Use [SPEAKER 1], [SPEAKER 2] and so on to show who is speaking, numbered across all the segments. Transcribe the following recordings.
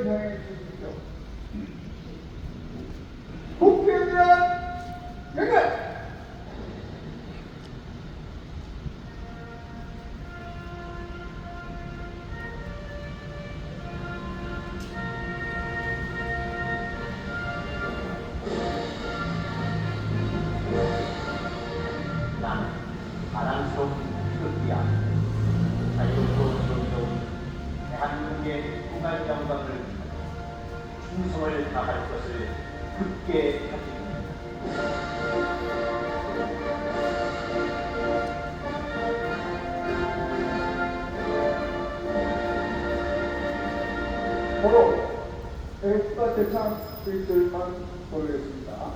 [SPEAKER 1] 명해 주십시오. 국회에 대한 명예!
[SPEAKER 2] 나는 자랑스러운 태극기야. 자유롭고 지원스러운 대한민국의 국가 영광을 충성을 다할 것을 굳게 다짐합니다.
[SPEAKER 1] 바로 국가 대상 일들만 보겠습니다.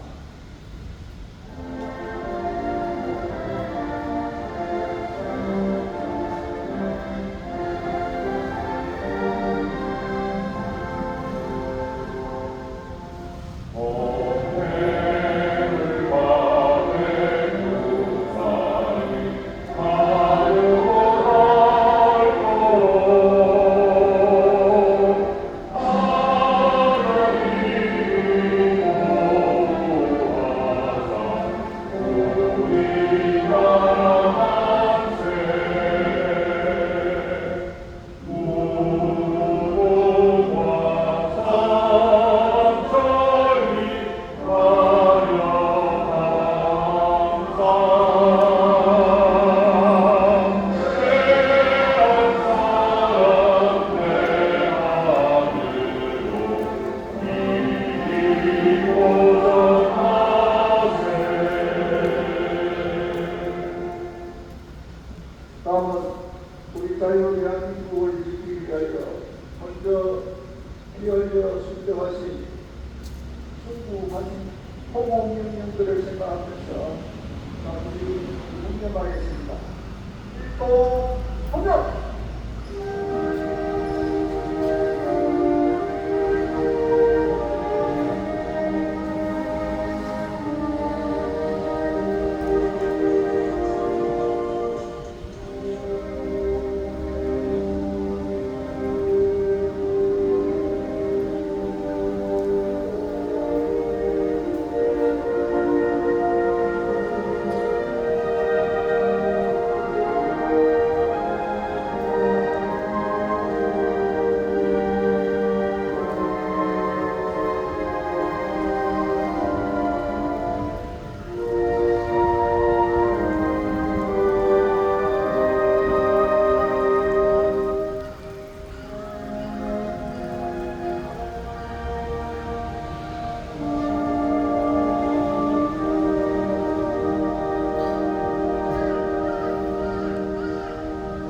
[SPEAKER 1] 다음은 우리 자유 대한민국을 지키기 위하여 먼저 피흘려 순정하신 충고하신 호공명령들을 생각하면서 우리 묵념하겠습니다. 일동 호명!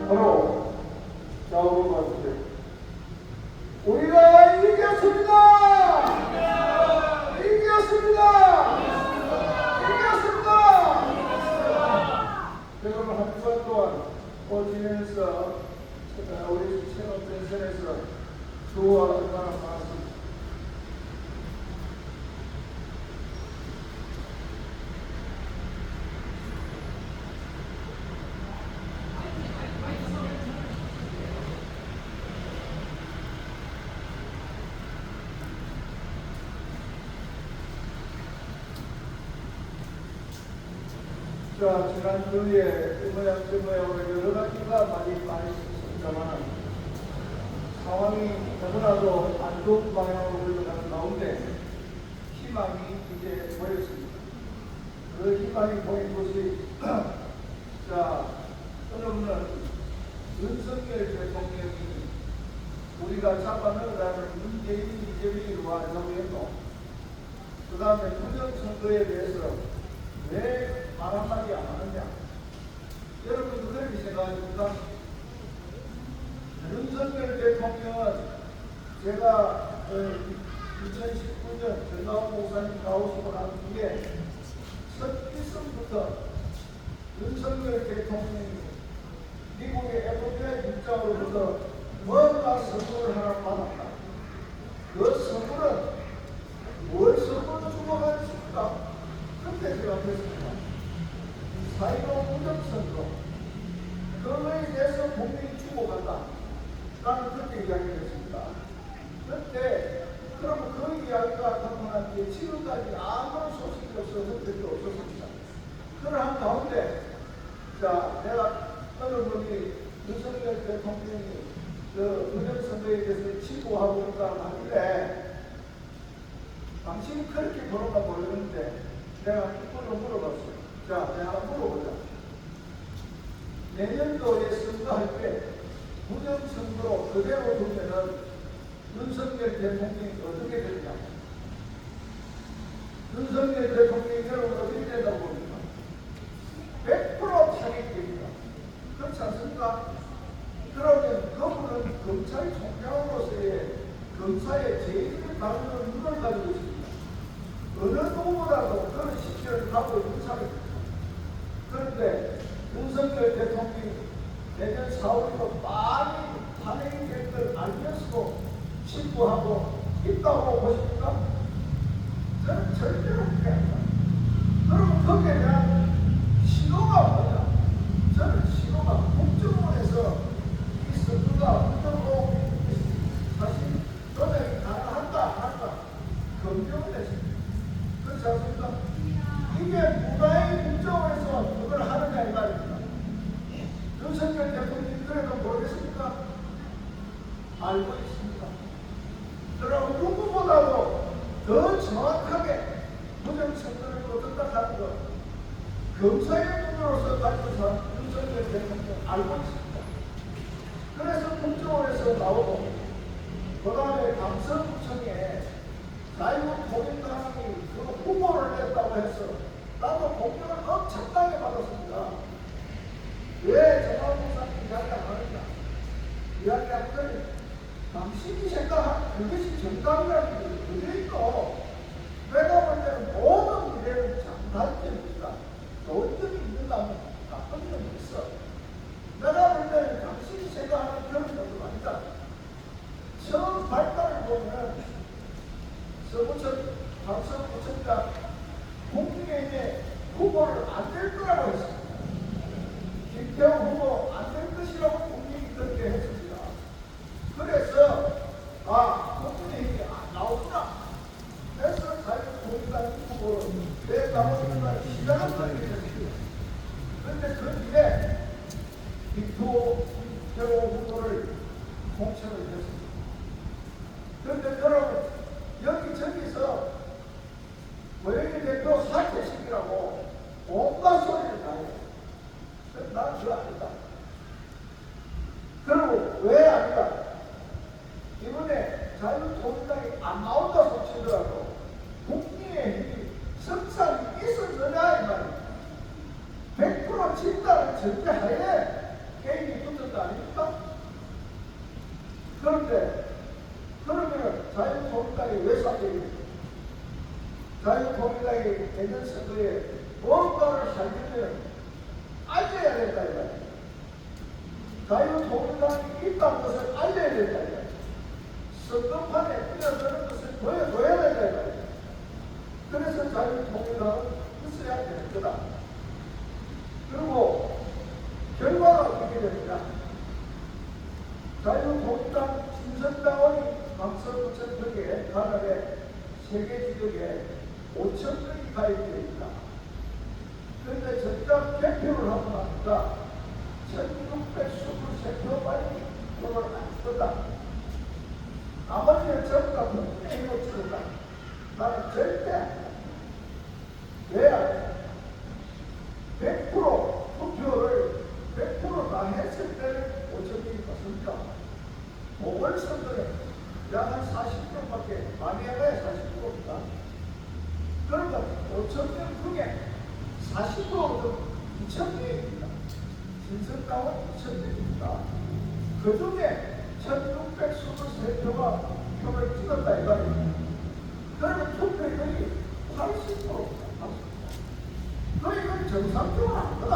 [SPEAKER 1] 바로 좌우로 봐주세요. 우리가 이겼습니다! 이겼습니다! 이겼습니다! 여러분 한 주간 동안 지내면서 우리 체험 펜션에서 수고가 얼마나 많았습니다. 자, 지난주에 이 모양 저 모양으로 여러 가지가 많이 있습니다만 상황이 너무나도 안 좋은 방향으로 흘러가는 가운데 희망이 이제 보였습니다. 그 희망이 보인 것이 자, 여러분은 윤석열 대통령이 우리가 잡아넣으라는 문재인 이재명으로 하자고 했고 그 다음에 부정선거에 대해서 왜 말 한마디 안 하느냐? 여러분 그렇게 생각하십니까? 윤석열 대통령은 제가 2019년 전가원 목사님 나오시고 난 뒤에 첫 기승부터 윤석열 대통령이 미국의 FBI 입장으로부터 뭔가 선물을 하나 받았다. 그 선물은 뭘 선물을 주고 가겠습니까? 그때 생각했습니다. 사이로 무정선거 그거에 대해서 국민이 주고간다 라는 그렇게 이야기를 했습니다. 그때 그러면 그 이야기가 나타난 뒤에 지금까지 아무런 소식이 없어서 적이 없었습니다. 그러한 가운데, 자, 내가 어느 분이 윤석열 대통령이 부정선거에 대해서 치고하고 있다고 하길래 당신이 그렇게 보는가 모르는데 내가 그걸로 물어봤어요. 자, 내가 물어보자. 내년도에 선거할 때 부정선거로 그대로 두면은 윤석열 대통령이 어떻게 되냐? 윤석열 대통령이 여러분 어떻게 된다고 봅니까? 100% 타격됩니다. 그렇지 않습니까? 그러면 그분은 검찰총장으로서의 검사의 제의를 다루는 눈을 가지고 있습니다. 어느 누구보다도 그런 시기를 갖고 있는 사람입니다. 그런데 윤석열 대통령이 내년 4월로 많이 탄핵이 될 걸 알면서도 신고하고 있다고 보십니까? 저는 절대로 그렇게 합니다. 그럼 거기에 대한 신호가 뭐냐? 저는 신호가 국정원에서 이 선거가 어떤 사실 조작이 가능한가 안 한가 검증을 했습니다. 그렇지 않습니까? 이게 누가의 국정원에서 그걸 하느냐 이 말입니다. 윤석열 대통령이 그래도 모르겠습니까? 알고 있습니다. 그럼 누구보다도 더 정확하게 부정선거를 어떻다 하는 것 검사의 눈으로서 가지고 서 윤석열 대통령 알고 있습니다. 그래서 국정원에서 나오고 그 다음에 강서구청에 자유통일당이 그 후보를 냈다고 해서 나도 공격을 엄청나게 받았습니다. 왜 정화봉사님 이야기 안 하느냐? 이야기하면 당신이 생각한 그것이 정답이라는 게 그게 있고 내가 볼 때는 모든 일에는 장단점입니다. 좋은 점이 있는다면 나쁜 점이 있어. 내가 볼 때는 당신이 생각하는 그런 정도가 아니다. 처음 발달을 보면 강서구청장 국민의힘에 후보를 안 될 거라고 했습니다. 김태형 후보 안 될 것이라고 국민이 그렇게 했습니다. 그래서 국민의힘이 안 나오구나. 그래서 자유통일당 후보를 내 당원들과 시작한 것입니다. 그런데 그 뒤에 빅토 후보를 공천을 했습니다. 그런데 여러분 여기저기서 고영희 대표 사퇴식이라고 온갖 소리를 다 해요. 난 그거 아니다. 그리고 왜 아니다? 이번에 자유통일당이 안 나온다고 치더라도 국민의힘이 석상이 있었느냐 이 말입니다. 100% 진단을 전제하에 게임이 붙은 거 아닙니까? 그런데 그러면 자유통일당이 왜 사퇴입니까? 자유통일당이 내년 선거에 뭔가를 하려면 알려야 된다 이 말이에요. 자유통일당이 있다는 것을 알려야 된다 이 말이에요. 선거판에 뛰어드는 것을 보여줘야 된다 이 말이에요. 그래서 자유통일당은 있어야 되는 거다. 그리고 결과가 어떻게 됩니까? 자유통일당 친선당원이 강서구청 쪽에 관할에 세계 지역에 5,000명이 가입되어 있다. 그런데 전당 개표를 하고 나니까 1,623표만이 표를 안 썼다. 나머지는 전부 다 국민의힘으로 찍었다. 나는 절대 안 한다. 왜 안 해? 100% 투표를 100% 다 했을 때는 5,000명이 맞습니까? 보궐선거는 약 한 40%밖에 많이 해봐야 40%입니다. 그러니까 5,000명 중에 40%는 2,000명입니다. 진성당은 2,000명입니다. 그 중에 1,623표가 표를 찍었다 이거예요. 그러면 투표율이 80%입니다. 그러니까 이건 정상적으로 한 거다.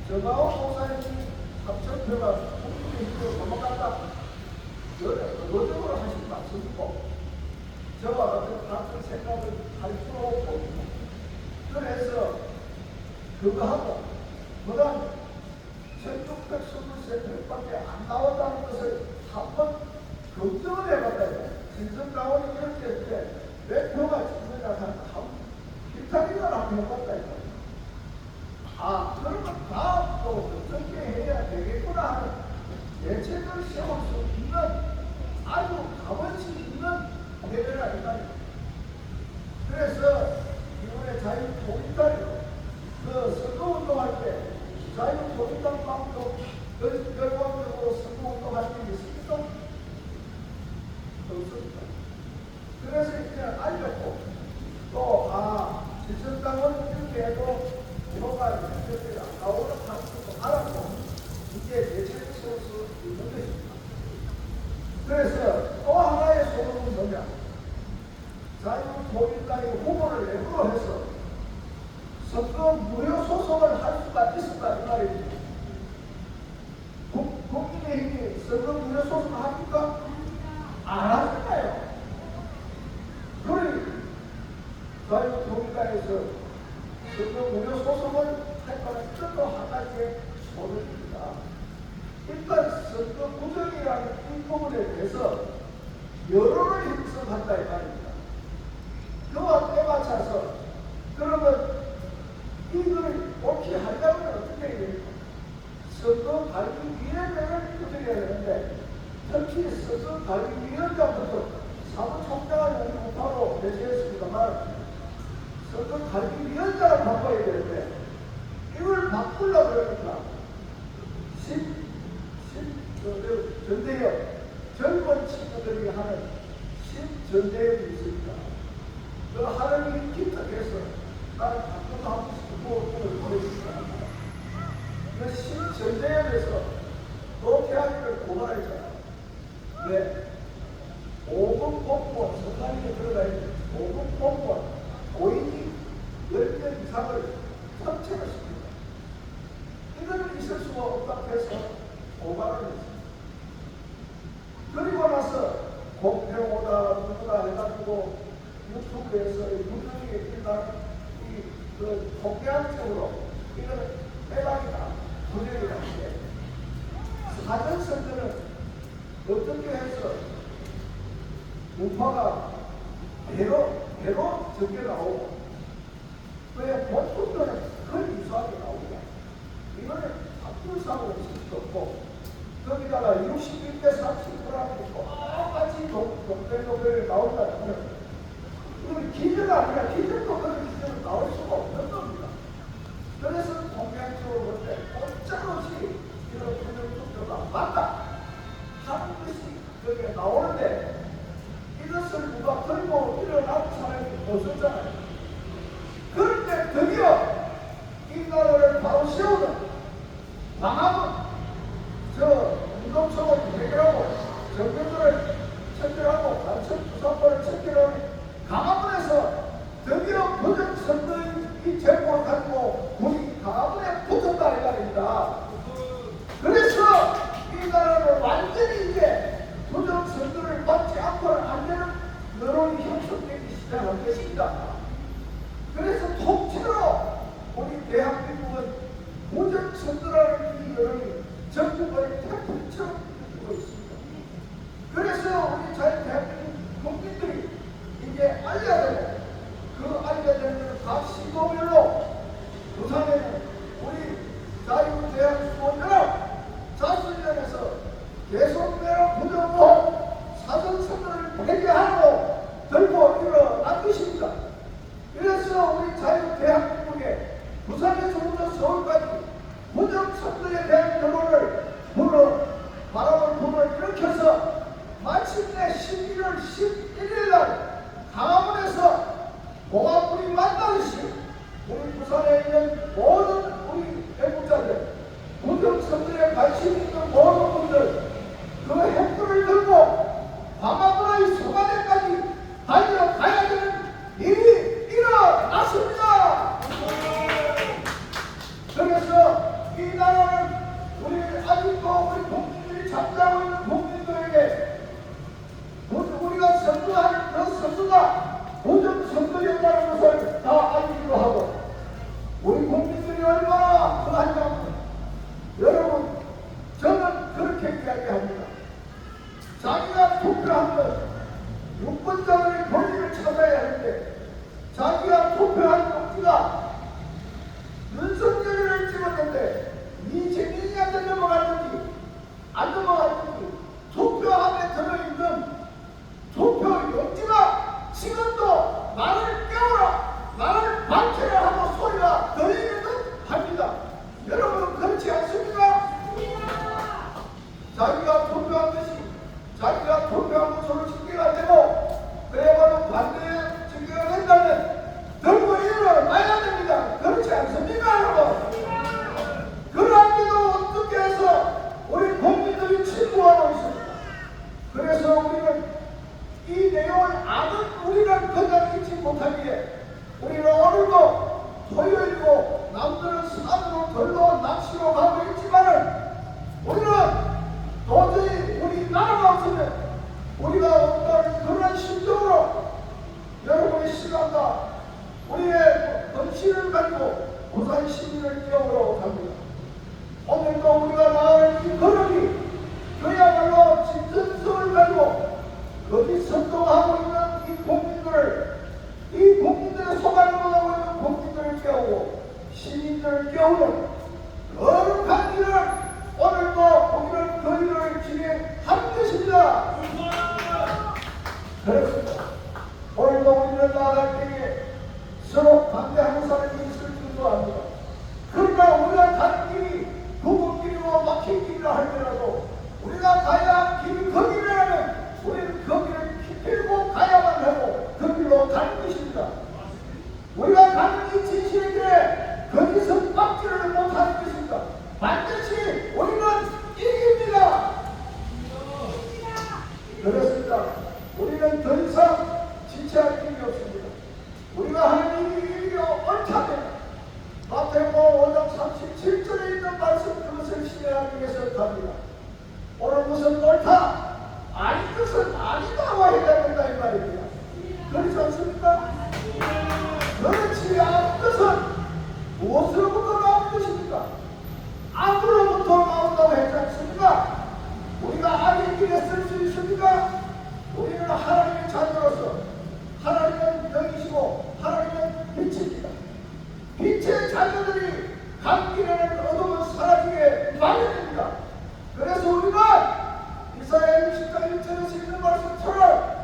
[SPEAKER 1] 정하원 목사님이 3,000표가 국민의힘으로 넘어간다. 의도적으로 하신 말씀이고 저와 같은 같은 생각을 할 수 없고 그래서 그거 하고 그 다음 1,623표밖에 안 나온다는 것을 한번 걱정을 해봤다. 진성당원이 이렇게 했을 때몇 표가 찍느냐 하는 비타민을 한번 해봤다. 아, 그러면 다음도 어떻게 해야 되겠구나 하는 예측을 세울 수 있는 아주 값어치 있는 대회가 있다. 그래서 이번에 자유통일당이요. 그 선거운동할 때 자유통일당 방도 결과적으로 선거운동할 때 있습니까? 없습니다. 그래서 이제 알렸고 또 진성당은 이렇게 해도 뭐가 이렇게 나오는 방식도 알았고 이제 대책을 세울 수 있는 것입니다. 그래서 또 하나의 소문은 뭐냐? 자유통일당이 후보를 내부로 해서 선거 무효 소송을 할 수가 있었다 이 말입니다. 국민의힘이 선거 무효 소송을 합니까? 안 하잖아요. 그러니 자유통일당에서 선거 무효 소송을 할 거는 또 한 가지의 소문입니다. 일단 선거 부정이라는 이 부분에 대해서 여론을 형성한다 이 말입니다. 그와 때맞춰서 그러면 이걸 옳게 하려면 어떻게 해야 됩니까? 선거관리위원회를 구성해야 되는데 특히 선거관리위원장부터 사무총장을 연구하고 배치했습니다만 선거관리위원장을 바꿔야 되는데 이걸 바꾸려고 그러니까 전대협 젊은 친구들이 하는 신전대협이 있습니다. 그 하나님이 기특해서 나는 가끔 하고 싶은 보내주시다. 그 신전대협에서 노태하기를 고발했잖아요. 왜? 5급 공무원, 선관위에 들어가 있는 5급 공무원, 고인이 10명 이상을 탑재했습니다. 이거는 있을 수가 없다고 해서 고발을 했습니다. 그리고 나서 공평오다 누구다 해가지고 유튜브에서 문명이 일단 그 공개학적으로 이거는 해당이다, 부정이라는데 사전선거는 어떻게 해서 우파가 배로 적게 나오고 왜 본투표는 큰 이수하게 나오냐 이거는 합불사고가 있을 수 없고 거기다가 61대 30%라고 똑같이 동대표를 나온다 하면 이건 기준이 아니라 기준도 그런 기준으로 나올 수가 없는 겁니다. 그래서 공약적으로 볼 때 꼼짝없이 이런 부정투표가 맞다 하는 것이 여기에 나오는데 이것을 누가 들고 일어나는 사람이 없었잖아요. 그런데 드디어 이 나라를 바로 세우는 방학은 저 운동성을 해결하고 정경들을 체결하고 단천 부산권을 체결하는 강화문에서 드디어 부정선거의 이 제목을 가지고 우리 강화문에 붙었다 이 말입니다. 그래서 이 나라를 완전히 이제 부정선거를 받지 않고는 안 되는 여론이 형성되기 시작한 것입니다. 그래서 통째로 우리 대한민국은 부정선거라는 이 여론이 전국을 태풍처럼 일고 있습니다. 그래서 우리 대한민국 국민들이 이제 알려야 되고 그 알려야 되는 각 시도별로 부산에는 우리 자유대한수원연합 자수위원회에서 계속되는 부정으로 사전선거를 폐기하고 들고 일어난 것입니다. 그래서 우리 자유대한민국에 부산에서부터 서울까지 부정선거에 대한 여론을 바람을 불어 일으켜서 마침내 11월 11일 날 강화문에서 공화국이 만나듯이 우리 부산에 있는 모든 우리 애국자들 부정선거에 관심 있는 모든 분들 그 햇불을 들고 광화문의 소가대까지 달려가야 되는 일이 일어났습니다. 그래서 이 나라는 우리 아직도 우리 국민들이 잠자고 있는 국민들에게 우리가 선거하는 그 선거가 부정선거였다는 것을 다 알기로 하고 우리 국민들이 투표한 것, 유권자들의 권리를 찾아야 하는데 자기가 투표한 동지가 윤석열을 찍었는데 이재명이한테 넘어갔는지 안 넘어갔는지 투표함에 들어있는 투표 용지가 지금도 나를 깨워라, 나를 밝혀라 하고 소리가 들리는 듯 합니다. 여러분 그렇지 않습니까? 자기가 투표한 것이 자기가 투표한 것으로 징계가 되고 그야말로 반대에 징계가 된다면 들고 일어나야 됩니다. 그렇지 않습니까 여러분? 그러한데도 어떻게 해서 우리 국민들이 침묵하고 있습니다. 그래서 우리는 이 내용을 아는 우리가 그냥 잊지 못하기에 우리는 오늘도 토요일이고 남들은 산으로 들로 낚시로 가고 있지만은 우리는 도저히 우리 나라가 없으면 우리가 어떤 그런 심정으로 여러분의 시간과 우리의 정신을 가지고 부산 시민을 깨우러 갑니다. 오늘도 우리가 나갈 이 걸음이 그야말로 진정성을 가지고 거기 선동하고 있는 이 국민들의 소관을 하고 있는 국민들을 깨우고 시민들을 깨우는 거룩한 일을 오늘도 우리는 그 일을 진행하는 것입니다. 그렇습니다. 오늘도 우리는 나아갈 때에 서로 반대하는 사람이 있을 줄도 압니다. 그러나 우리가 가는 길이 좁은 길이고 막힌 길이라 할지라도 우리가 가야 할 길이 거기라면 우리는 거기를 기필고 가야만 하고 그 길로 가는 것입니다. 우리가 가는 이 진실의 길에 거기서 막지를 못하는 것입니다. 반드시 우리는 이깁니다. 그렇습니다. 우리는 더 이상 지체할 길이 없습니다. 우리가 하는 일이 옳다면 마태복음 5장 37절에 있는 말씀 그것을 실행하기 위해서 갑니다. 오늘 무슨 옳다 아닌 것은 아니다고 해야 된다 이 말입니다. 그렇지 않습니까? 그렇지 않은 것은 무엇으로부터 나온 것입니까? 악으로부터 나온다고 했지 않습니까? 우리가 악의 길에 쓸 수 있습니까? 우리는 하나님의 자녀로서 하나님은 영이시고 하나님은 빛입니다. 빛의 자녀들이 간 길에는 어둠은 사라지게 마련입니다. 그래서 우리는 이사야 60장 1절에서 있는 말씀처럼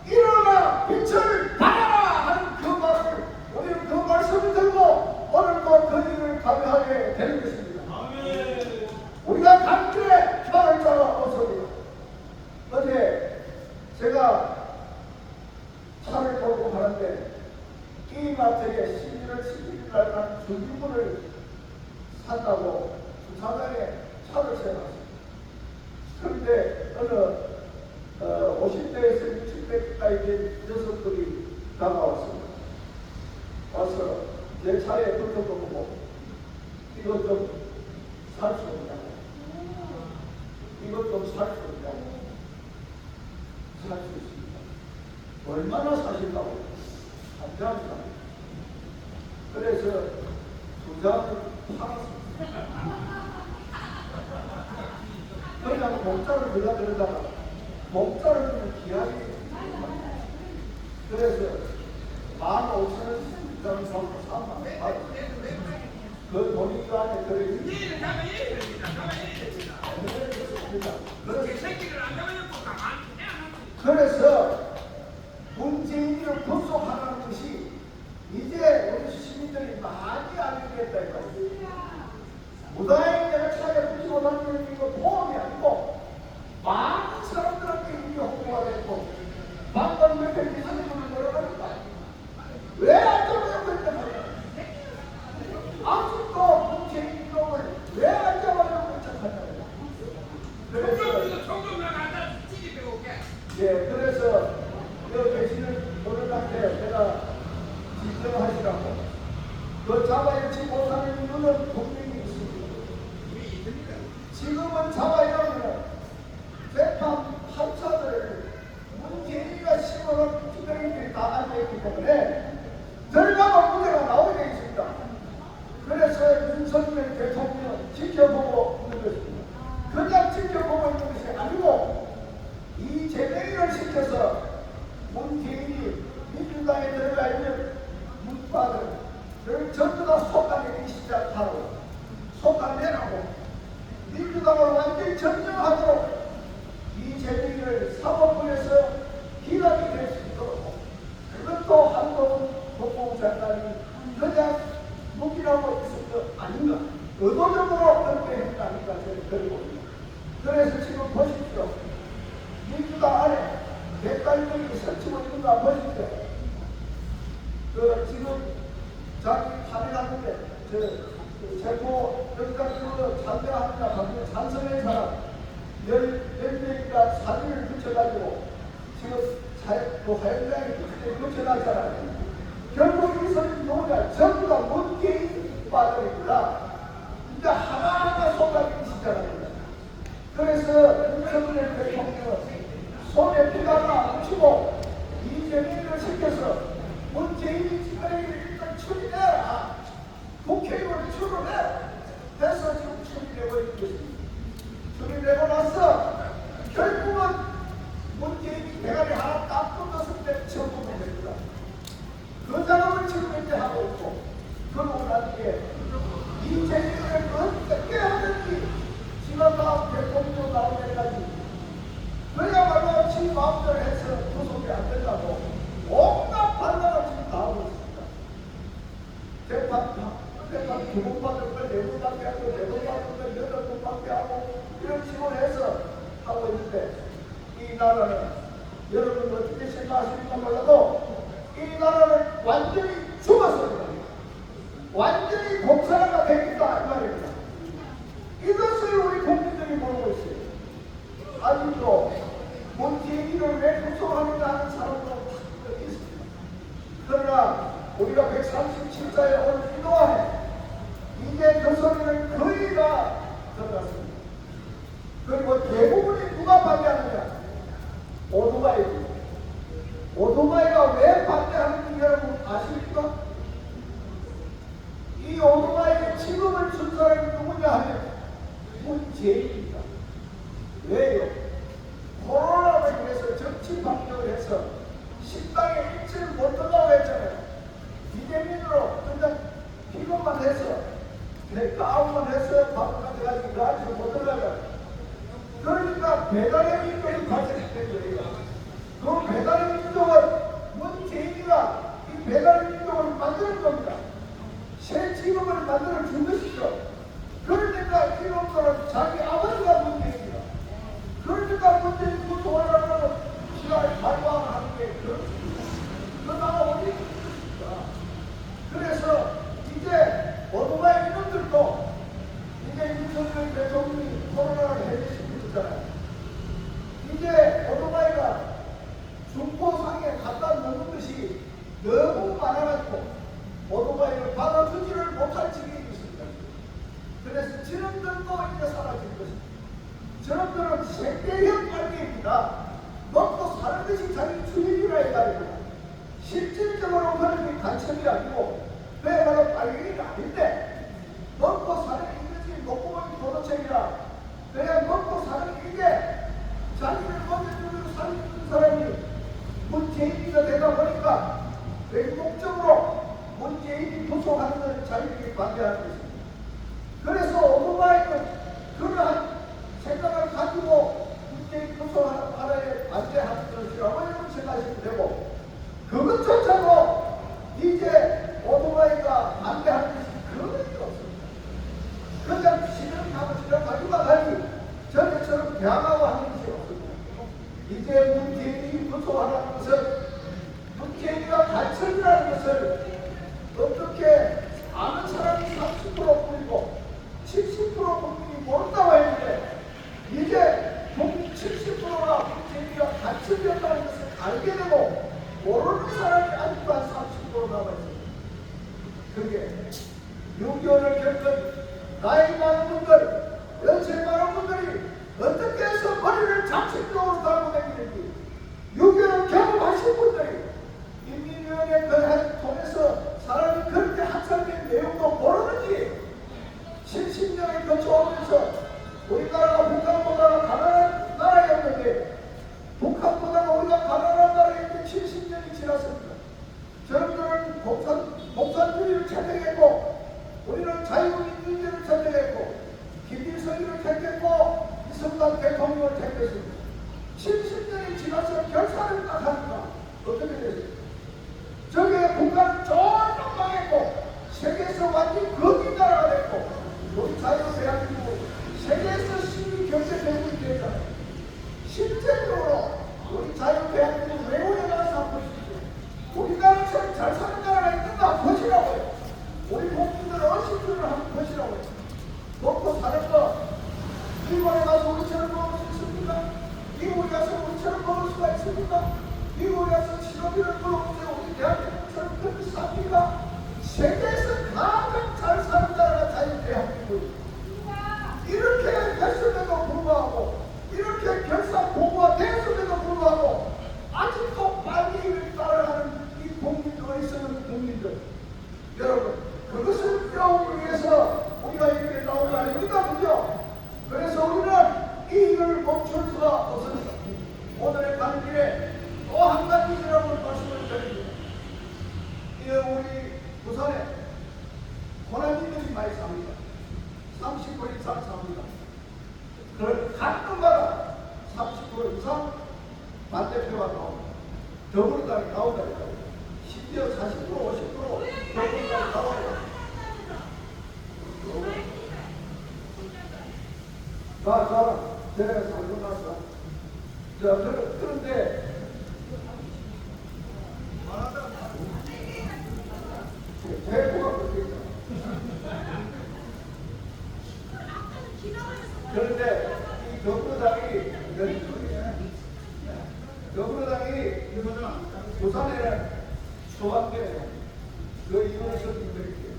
[SPEAKER 1] 일어나 빛을 발하라 하는 그 말을 우리는 그 말씀을 들고 오늘도 그 일을 감행하게 되는 것입니다. 아멘. 우리가 간 길에 말할 자가 없습니다. 어제 제가 차를 몰고 가는데 이 마트에 11월 11일 날 준비물을 산다고 주차장에 차를 세웠습니다. 그런데 어느 50대에서 60대까지 된 녀석들이 다가왔습니다. 와서 제 차에 붙어보고 이것 좀 살 수 없냐고, 이것 좀 살 수 없냐고. 살 수 있습니다. 얼마나 사신다고? 한 장입니다. 그래서 두 장을 팔았습니다. 그냥 공짜를 그러다가 공짜를 주면 기한이 그래서 15,000원 전 사고 3만 원. 그 돈이 그 안에 들어있습니다. 그래서 문재인을 구속하라는 것이 이제 우리 시민들이 많이 알게 됐다 이거예요. 무다행히 내가 차에 붙이고 다니는 이거 보험이 아니고 많은 사람들한테 이게 홍보가 됐고 방금 몇 편 기사님을 물어보니까 왜 안 잡아내고 있단 말이야. 아직도 문재인 이놈을 왜 안 잡아내고 있잖아요. 그래서 여기 계시는 분들한테 제가 진정하시라고 그 잡아내지 못하는 이유는 분명히 있습니다. 지금은 잡아내려면 재판 판사들 문재인이가 심어놓은 투명인들이 다 앉아있기 때문에 들어가면 문제가 나오게 되어 있습니다. 그래서 윤석열 대통령은 지켜보고 있는 것입니다. 그냥 지켜보고 있는 것이 아니고 이재명이를 사법부에서 기각이 될 수 있도록 그것도 한동훈 법무부 장관이 그냥 묵인하고 있을 것 아닌가, 의도적으로 그렇게 했는 거 아닌가 저는 그리고 봅니다. 그래서 지금 보십시오. 민주당 안에 백달들이 설치고 있는 거 보십시오. 지금 자기 탄핵하는데 최고 여기까지 찬성합니다. 방금 찬성의 사람 10명이니까 사진을 붙여가지고 지금 화영장에 붙여놨 사람이 결국 이 소리 누구냐? 전부 다 문재인 빠져있구나. 이제 하나하나 손가락이 시작합니다. 그래서 윤석열 대통령은 손에 피가 묻히고 이재명을 시켜서 문재인이 집안에 일단 처리해라. 국회의원 추론해. 해서 지금 처리되고 있는 것입니다. 처리되고 나서 결국은 문재인이 대가리 하나 딱 뜯었을 때 처분이 됩니다. 그 작업을 지금 현재 하고 있고, 그러고 난 뒤에 이재명을 어떻게 하든지 지금 다음 대통령 나올 때까지 그야말로 지 마음대로 해서 구속이 안 된다고 온갖 반란을 지금 다 하고 있습니다. 재판 2번 받을 걸 4번 받게 하고 4번 받을 걸 8번 받게 하고 이런 식으로 해서 하고 있는데, 이 나라는 여러분 어떻게 생각하십니까 몰라도 이 나라는 완전히 죽었습니다. 완전히 공산화가 되겠다 이 말입니다. 이것을 우리 국민들이 모르고 있어요. 아직도 문재인을 왜 구속하느냐 하는 사람도 있습니다. 그러나 우리가 137자에 오늘 이동안에 이제 그 소리는 거의 다 들어갔습니다. 그리고 대부분이 누가 반대하느냐? 오토바이입니다. 오토바이가 왜 반대하는지 여러분 아십니까? 이 오토바이의 지금을 준 사람이 누구냐 하면 문재인입니다. 왜요? 코로나로 인해서 정치 방역을 해서 식당에 일찍 못 들어가고 했잖아요. 비대면으로 그냥 피곤만 해서 아웃만 해서 밥까지 가지고 가지고 못 들어가요. 그러니까 배달의 민족이 발생된 거예요. 그 배달의 민족은 문재인이가 이 배달의 민족을 만드는 겁니다. 새 직업을 만들어 준 것이죠. 그러니까 이놈들은 자기 아버지가 문재인이다. 그러니까 문재인 구속하려고 시간을 발광을 하는 게 그나마 어디 있습니까? 그래서 이제 오토바이 이놈들도 이제 윤석열 대통령이 코로나를 해제시켰잖아요. 이제 오토바이가 중고상에 갖다 놓는 것이 너무 많아가지고 오토바이를 받아주지를 못할 지경이 있습니다. 그래서 저놈들도 이제 사라질 것입니다. 저놈들은 생계형 관계입니다. 먹고 사는 것이 자기 주인이라 해가지고 실질적으로 그런 게 간첩이 아니고 그야말로 빨갱이가 아닌데 먹고 사는 이것이 먹고 먹기 도덕책이라 그냥 먹고 사는 이게 자기를 먹여주는 살려주는 사람이 문재인이가 되다 보니까 외국적으로 문재인이 구속하는 것을 자기들이 반대하는 것입니다. 그래서 오토바이는 그러한 생각을 가지고 문재인 구속하라에 반대하는 것이라고 여러분 생각하시면 되고, 그것조차도 이제 오토바이가 반대하는 것이 그런 게 없습니다. 그냥 실험하고 실험하기만 하니 전에처럼 대항하고 하는 것이 없습니다. 이제 문재인이 구속하라는 것은 문재인이가 간첩이라는 것을 어떻게 아는 사람이 30% 뿐이고 70% 국민이 모른다고 했는데, 이제 70%가 문재인이가 간첩이었다는 것을 알게 되고 모르는 사람이 아직도 한 30% 남아있습니다. 그게 6.25를 겪은 나이 많은 분들, 연세 많은 분들이 어떻게 해서 머리를 자책적으로 달고 다니는지 6.25를 경험하신 분들이 인민위원회 통해서 사람이 그렇게 학살된 내용도 모르는지 70년을 거쳐오면서 우리나라가 북한보다 가난한 나라였는데 북한보다 우리가 가난한 나라였는데 70년이 지났습니다. 저놈들은 공산주의를 채택했고 우리는 자유민주주의를 채택했고 김일성이를 택했고 이승만 대통령을 택했습니다. 70년이 결산을 딱 하니까 어떻게 됐어요? 저게 국가는 쫄딱 망했고 세계에서 완전히 거기 나라가 됐고 우리 자유 대한민국 세계에서 10위 경제 대국이 됐잖아요. 실제적으로 우리 자유 대한민국 외국에 나가서 한번 보시죠. 우리나라처럼 잘 사는 나라가 있는가 보시라고요. 우리 국민들 어신들을 한번 보시라고요. 먹고 사는 거 일본에 가서 우리처럼 먹을 수 있습니까? 미국에 가서 우리처럼 먹을 수가 있습니까? 미국에 가서 실업비를 물어보세요. 우리 대한민국처럼 그렇게 쌉니까? 세계에서 가장 잘 사는 나라가 자유 대한민국입니다. 이렇게 했음에도 불구하고 이렇게 결산 공부가 됐음에도 불구하고 아직도 빨갱이를 따라가는 이 국민들, 어리석은 국민들, 여러분 그것을 배우기 위해서 우리가 이렇게 나온 거 아닙니까? 그죠? 그래서 우리는 이 일을 멈출 수가 없습니다. 오늘의 가는 길에 또 한 가지 일이라고 말씀을 드립니다. 우리 부산에 고난이들이 많이 삽니다. 30% 이상 삽니다. 그걸 가끔마다 30% 이상 반대표가 나옵니다. 더불어당이 나오다니까요. 심지어 40%, 50% 더불어당이 나와요. 제가 잘못 났어. 그런데 대포가 그렇게 있잖아. 그런데 이 더불어당이 부산에는 소방대예요. 그 이유를 설명드릴게요.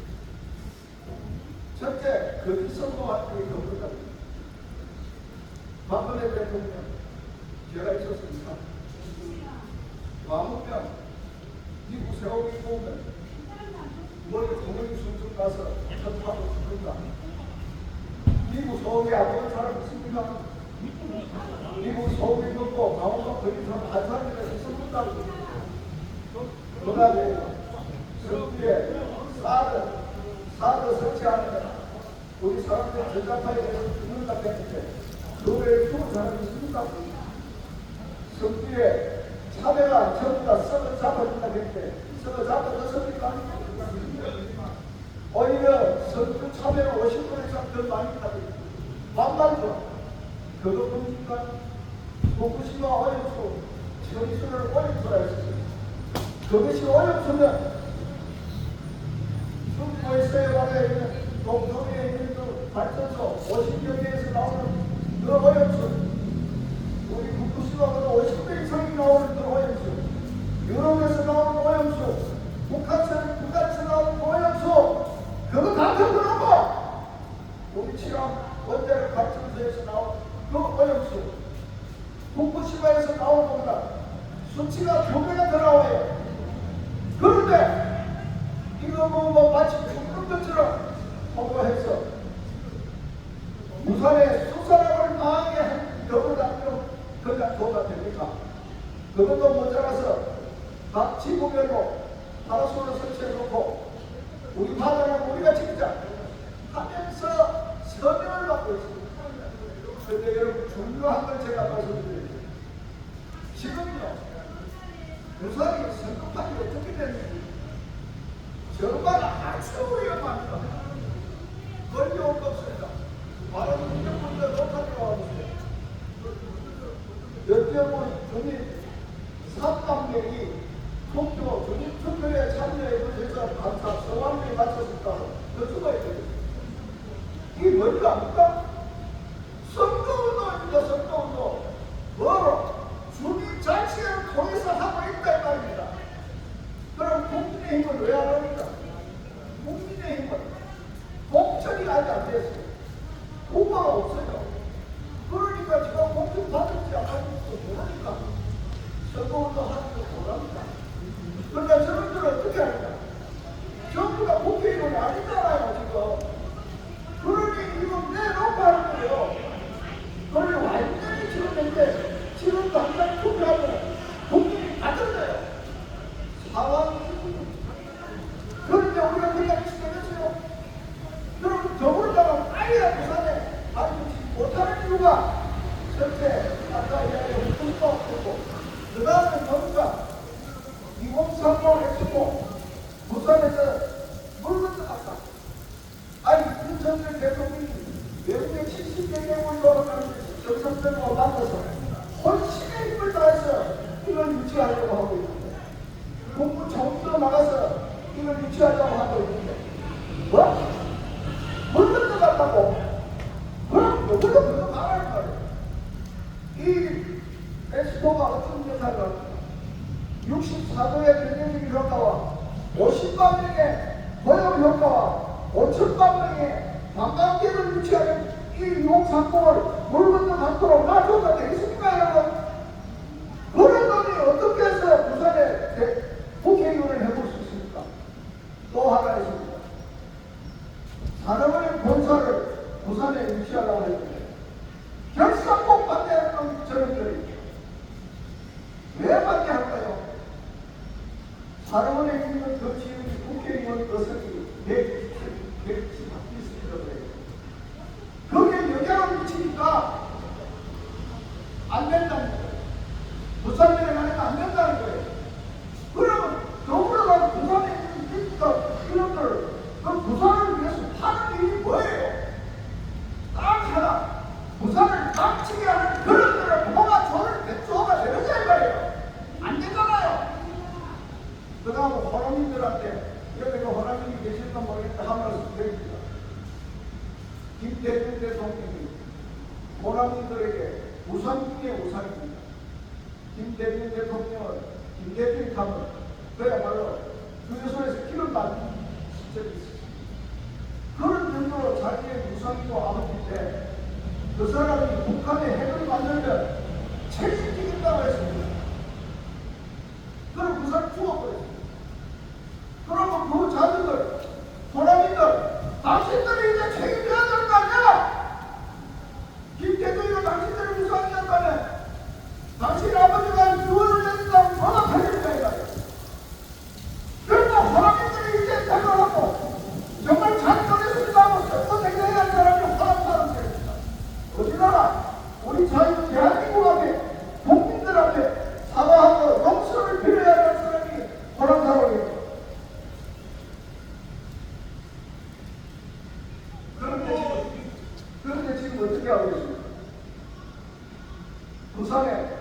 [SPEAKER 1] 첫째, 거짓 선거한 게 더불어당입니다. 박근혜 대통령 제가 있었습니다. 마음면 미국 세월이 보면 머리 구멍이 숭숭 가서 접하고 죽는다. 미국 소음이 아픈 사람 있습니까? 미국 소음이 먹고 강원도 걸린 사람 한 사람이라서 죽는다고. 그 다음에 석비에 사드 설치하는 우리 사람들 전자파에 대해서 죽는다 했는데 그 외에 죽은 사람이 있습니까? 석비에 차배가 전부 다 썩어 잡아준다 했는데 썩어 잡아줬습니까? 오히려 선수 차배가 50% 이상 더 많이 있다고 반발죠. 그거 뭡니까? 후쿠시마 오염수 처리수를 오염수라 했습니다. 그것이 오염수면 중부에서에 와가 있는 동동에 있는 그 발전소 50여 개에서 나오는 그 오염수, 우리 후쿠시마보다 50배 이상이 나오는 그 오염수, 유럽에서 나오는 오염수, 북한에서 나오는 오염수, 그거 다 섞어놓고 우리 치랑 원자력 발전소에서 나오는 그 오염수, 후쿠시마에서 나오는 것보다 수치가 2배가 더 나와요. 그런데 이거 마치 죽는 것처럼 보고해서 부산에 수산업을 망하게 한 더불어당으로 그냥 도가 됩니까? 그것도 모자라서 각 지구별로 파라솔을 설치해놓고 우리 바다는 우리가 직접 하면서 서명을 받고 있습니다. 그런데 여러분 중요한 걸 제가 말씀드립니다. 지금요 부산이 성급하게 어떻게 됐는지 정말 아주 위험합니다. 걸려올 거 없습니다. 바로 국민분들 녹화를 와주세요. 여태껏 주민 3만명이 통교 주민 투표에 참여해서 감사 서한에 맞췄었다고 그 수가 있거든요. 이게 뭔가 합니까? 선거운동입니다. 선거운동. 뭐로? 주민 자치를 통해서 하고 있다 이 말입니다. 그럼 국민의힘은 왜 안 합니까? 국민의힘은 공천이 아직 안 됐어요. 후보가 없어요. 그러니까 제가 공천 받을지 안 받을지 모르니까 선거운동 하는 거 모릅니다. 그러니까 저분들은 어떻게 합니까? 정부가 국회의원이 아니잖아요 지금. 그러니 이거 내놓고 하는 거예요. 그걸 완전히 지금 지금도 한달 투표하면 국민이 받았어요. 상황이. 그런데 우리가 그냥 지켜냈어요. 여러분 더불어다가 아예 부산에 받지 못하는 이유가 첫째 아까 이야기한 후쿠시마 없고 그 유치하려고 하고 있는데, 공무총리도 나가서 이걸 유치하려고 하고 있는데, 뭐? 물건 들어간다고? 그럼 물건 들어가라는 거예요. 이 엑스포가 어떤 역할을 합니까? 64도의 경제적 효과와 50만 명의 고용 효과와 5천만 명의 관광객을 유치하는 이 용산공을 물건도 갖도록 놔줘도 되겠습니까, 여러분? 그런 놈이 어떻게 해서 부산에 국회의원을 해볼 수 있습니까? 또 하나 있습니다. 산업의 본사를 부산에 유치하려고 했는데 결산꼭 반대하는 저런들이 왜 반대할까요? 산업원에 있는 그 지역이 국회의원 의석이 170 바뀌었다고 해요. 거기에 영향을 미치니까 안 된다는 거예요. 부산에 가면 안 된다는 거예요. 그러면 더불어서 부산에 있는 이런들 그 부산을 위해서 하는 일이 뭐예요? 딱 하나, 부산을 깜치게 하는 그런 데를 뭐가 돈을 배추어가 되느냐 이 말이에요. 안 되잖아요. 그 다음 호남인들한테, 여기 호남인이 계실까 모르겠다 한 말씀 드립니다. 김대중 대통령이 호남인들에게 우산 중에 우산입니다. 김대중 대통령은 김대중이 가면 그야말로 주유소에서 기름 받는 적이 있습니다. 그런 정도로 자기의 우상이고 아버지인데 그 사람이 북한의 핵을 만들면 책임지겠다고 했습니다. 그럼 그 사람 죽어버렸습니다. 그러면 그 자녀들, 호남인들, 당신들이 이제 책임져야 되는 거 아니야? 김대중이가 당신들의 우상이었다면 당신 아버지가 유언을 냈다고 뭐가 달릴까 이거예요. 그러나 호남인들이 이제 생각하고 정말 잘못했습니다 하고 썩고 생각해야 할 사람이 호남 사람들입니다. 어디다가 우리 자유 대한민국 앞에 국민들 앞에 사과하고 용서를 빌어야 할 사람이 호남 사람입니다. 그런데 지금 어떻게 하고 있습니까? 부산에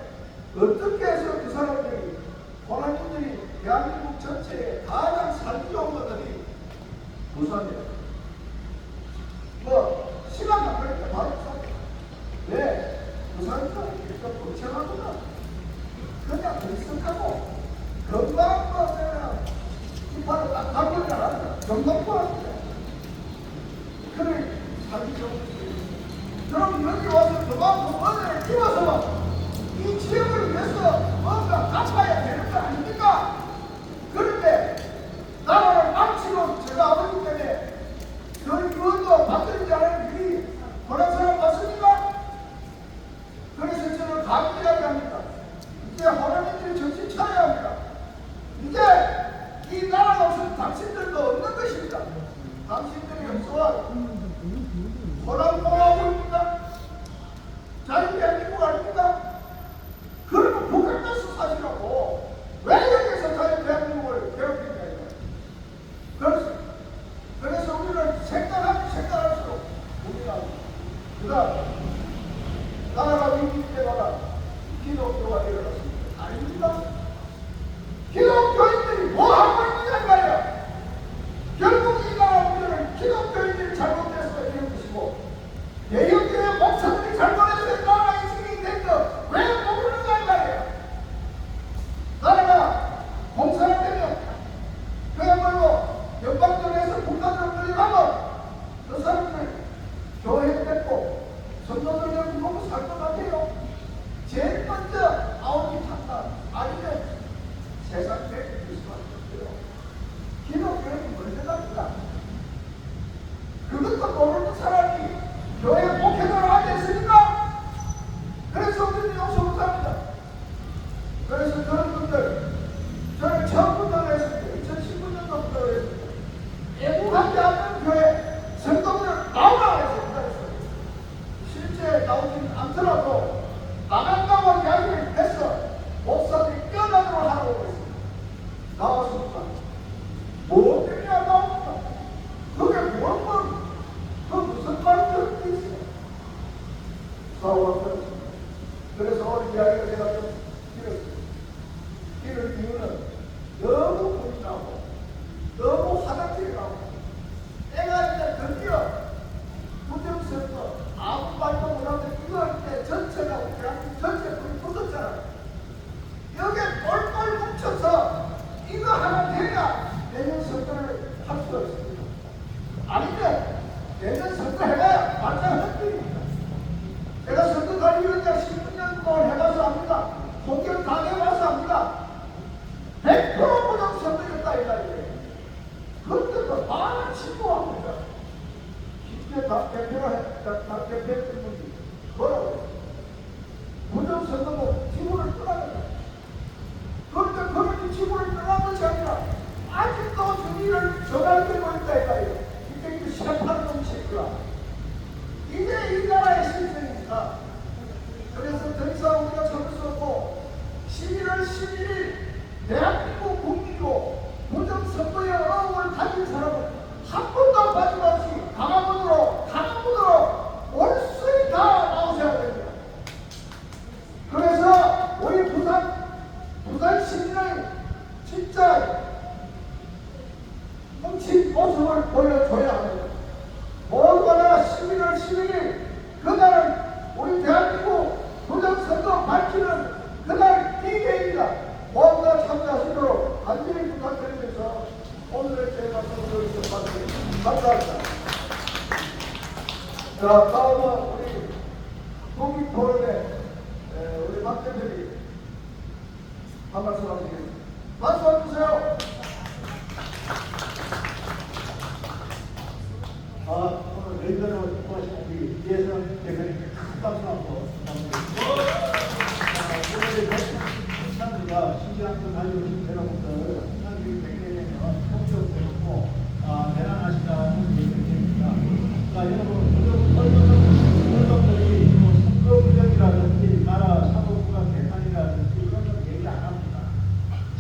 [SPEAKER 1] 어떻게 해서 그 사람들이 호남인들이 대한민국 전체에 가장 살기 좋은 것들이 부산이에요. 뭐 시간 안 걸리니까 바로 부산이에요. 왜? 부산은 좀 불쌍하구나. 그냥 들썩하고 건강한 거 그냥 이파를 딱 갖고 있는 않아. 건강포함이야. 그래 살기 좋은 것이에요. 그럼 여기 와서 그만큼 은혜를 입어서 이 지역을 위해서 뭔가 갚아야 되는 거 아닙니까? 그런데 나라를 망치고 제가 아버지 때문에 그 이원도 받들지 않은 일이 그런 사람 맞습니까? 그래서 저는 감히 이야기합니다. 이제 호남인들이 정신 차려야 합니다. 이제 이 나라가 없으면 당신들도 없는 것입니다. 당신들이 없어야 호남공화국입니다. 자유대한민국 아닙니까? 그 이유는 너무 고민하고 너무 화답들이 나고 내가 이제 드디어 부정선거 아무 말도 못하는데 이거 때 전체라고 대한민국 전체 불이 붙었잖아. 여기에 똘똘 뭉쳐서 이거 하나 돼야 내년 선거를 할 수가 있습니다. 아니면 내년 선거 해봐야 완전 헛들입니다. 제가 선거관리위원장 10년 동안 해봐서 압니다. 공격 다 해봐서 압니다. 100% 부정선거였다 이 말이에요. 그때도 다 친구합니다. 심지어 당 대표했던 분이 뭐라고 해요? 부정선거도 지구를 떠나간다. 그런데 그렇게 지구를 떠난 것이 아니라 아직도 주의를 전환되고 있다 이 말이에요. 이게 그 시합하는 놈이니까 이게 이 나라의 실정입니다. 그래서 더 이상 우리가 참을 수 없고 11월 11일 대한민국 국민이고 부정선거의 의혹을 가진 사람은 한 번도 빠짐없이 강화문으로 올수있 다 나오셔야 됩니다. 그래서 우리 부산 시민의 진짜 뭉친 모습을 보여줘야 합니다. 모두가 11월 11일 그날은 우리 대한민국 부정선거 밝히는 그날 D-Day입니다. 모두가 참여하시도록 간절히 부탁드리면서 오늘의 제 말씀을 드리겠습니다. 감사합니다. 자, 다음은 우리 국민토론회 우리 박 대표님 한 말씀 하시겠습니다. 박수 한번 주세요.
[SPEAKER 3] 오늘 랜덤으로 통하신 우리 이혜선 대표님께 큰 박수 한번 부탁드립니다. 오늘 사람들과 신기한도 가지고 여러분들 사람들이 뵙게 되면 통증 되고 대단하시다는 얘기를 드립니다. 여러분 여러분들이 선거 부정이라든지 나라 사법부가 개판이라든지 이런 건 얘기 안 합니다.